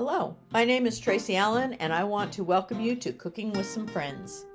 Hello, my name is Tracy Allen and I want to welcome you to Cooking with Some Friends.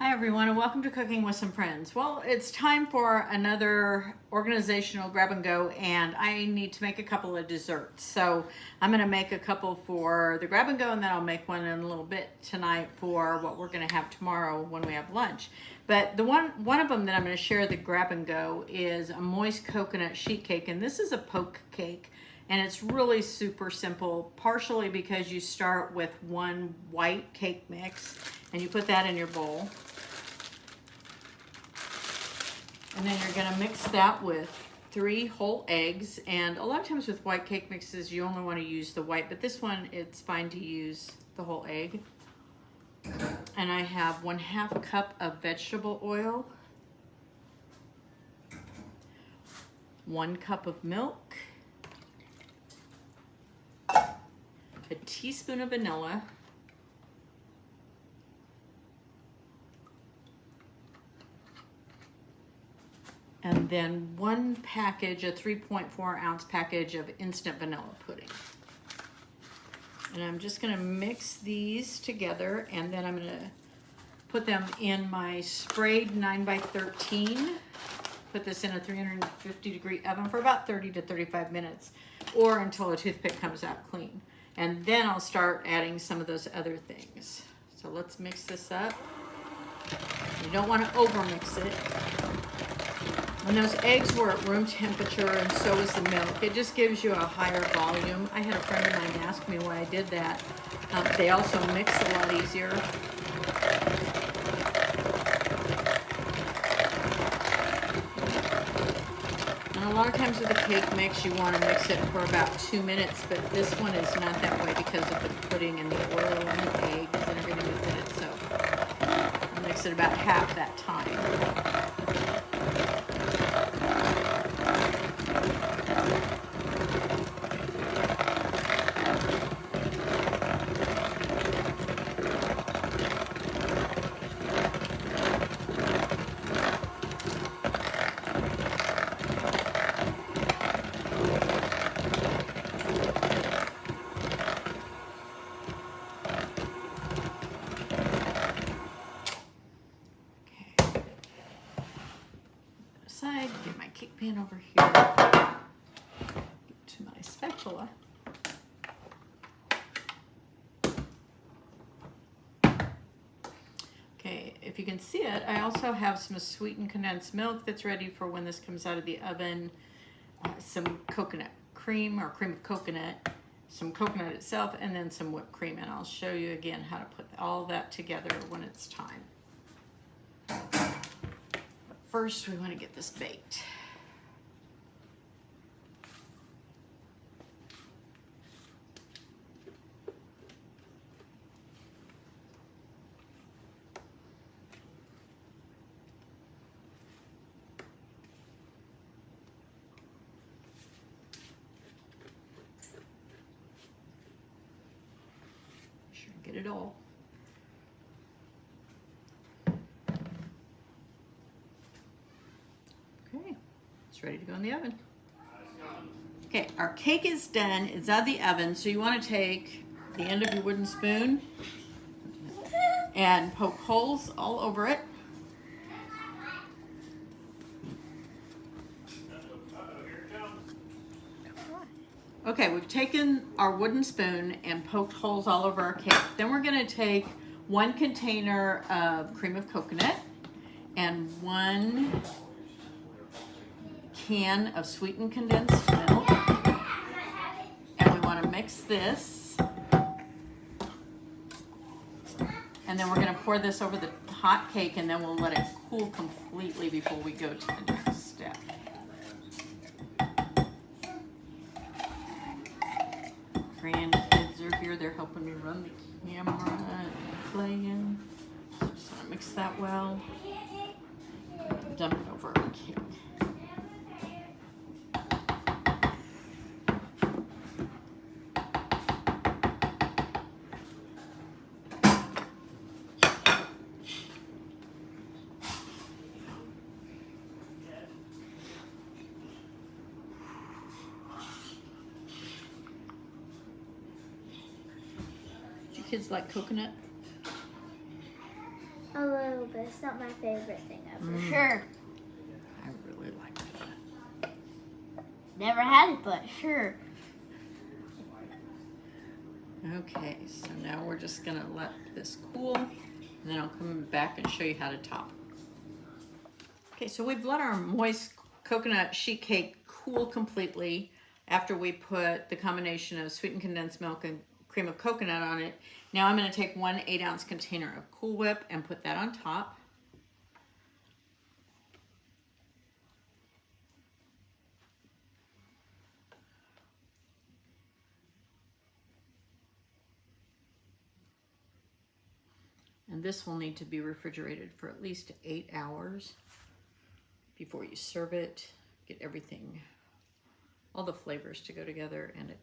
Hi everyone and welcome to Cooking with Some Friends. Well, it's time for another organizational grab and go, and I need to make a couple of desserts. So I'm going to make a couple for the grab and go, and then I'll make one in a little bit tonight for what we're going to have tomorrow when we have lunch. But the one of them that I'm going to share the grab and go is a moist coconut sheet cake, and this is a poke cake. And it's really super simple, partially because you start with one white cake mix and you put that in your bowl. And then you're gonna mix that with 3 whole eggs. And a lot of times with white cake mixes, you only wanna use the white, but this one, it's fine to use the whole egg. And I have 1/2 cup of vegetable oil, 1 cup of milk, a teaspoon of vanilla, and then 1 package, a 3.4 ounce package of instant vanilla pudding. And I'm just gonna mix these together, and then I'm gonna put them in my sprayed 9x13. Put this in a 350-degree oven for about 30 to 35 minutes, or until a toothpick comes out clean. And then I'll start adding some of those other things. So let's mix this up. You don't want to over mix it. When those eggs were at room temperature, and so is the milk, it just gives you a higher volume. I had a friend of mine ask me why I did that. They also mix a lot easier. A lot of times with a cake mix, you want to mix it for about 2 minutes, but this one is not that way because of the pudding and the oil and the eggs and everything within it. So I'll mix it about half that time. Side, get my cake pan over here, get to my spatula. Okay, if you can see it, I also have some sweetened condensed milk that's ready for when this comes out of the oven, some coconut cream or cream of coconut, some coconut itself, and then some whipped cream. And I'll show you again how to put all that together when it's time. First, we want to get this baked. Make sure to get it all. Okay, it's ready to go in the oven. Okay, our cake is done. It's out of the oven, so you want to take the end of your wooden spoon and poke holes all over it. Okay, we've taken our wooden spoon and poked holes all over our cake. Then we're going to take 1 container of cream of coconut and 1 can of sweetened condensed milk, and we want to mix this, and then we're going to pour this over the hot cake, and then we'll let it cool completely before we go to the next step. Grandkids are here, they're helping me run the camera and playing. So just want to mix that well. Dump it over our cake. Do kids like coconut? A little bit. It's not my favorite thing ever. Sure. I really like that. Never had it, but sure. Okay, so now we're just gonna let this cool, and then I'll come back and show you how to top. Okay, so we've let our moist coconut sheet cake cool completely after we put the combination of sweetened condensed milk and cream of coconut on it. Now I'm going to take 1 8-ounce container of Cool Whip and put that on top. And this will need to be refrigerated for at least 8 hours before you serve it. Get everything, all the flavors to go together, and the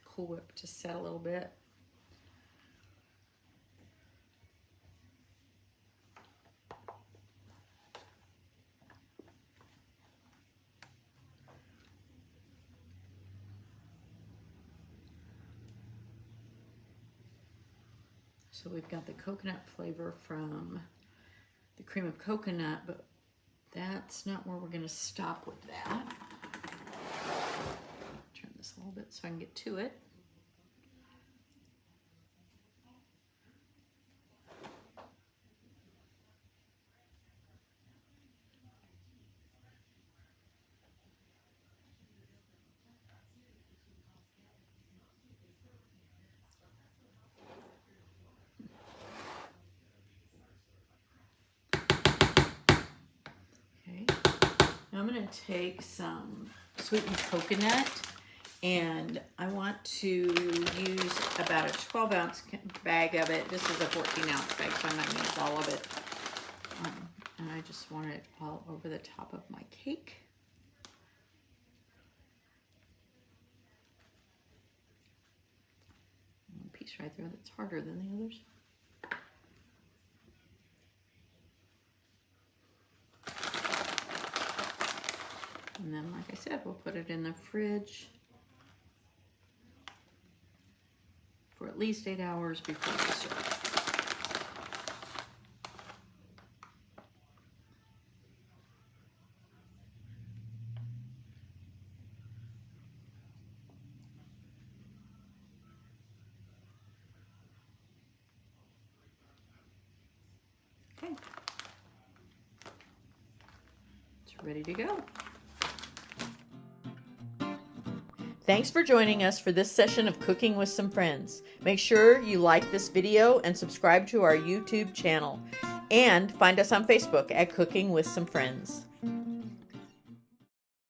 Cool Whip to set a little bit. So we've got the coconut flavor from the cream of coconut, but that's not where we're going to stop with that. Turn this a little bit so I can get to it. I'm going to take some sweetened coconut, and I want to use about a 12-ounce bag of it. This is a 14-ounce bag, so I might use all of it. And I just want it all over the top of my cake. One piece right there that's harder than the others. And then, like I said, we'll put it in the fridge for at least 8 hours before we serve. Okay. It's ready to go. Thanks for joining us for this session of Cooking with Some Friends. Make sure you like this video and subscribe to our YouTube channel. And find us on Facebook at Cooking with Some Friends.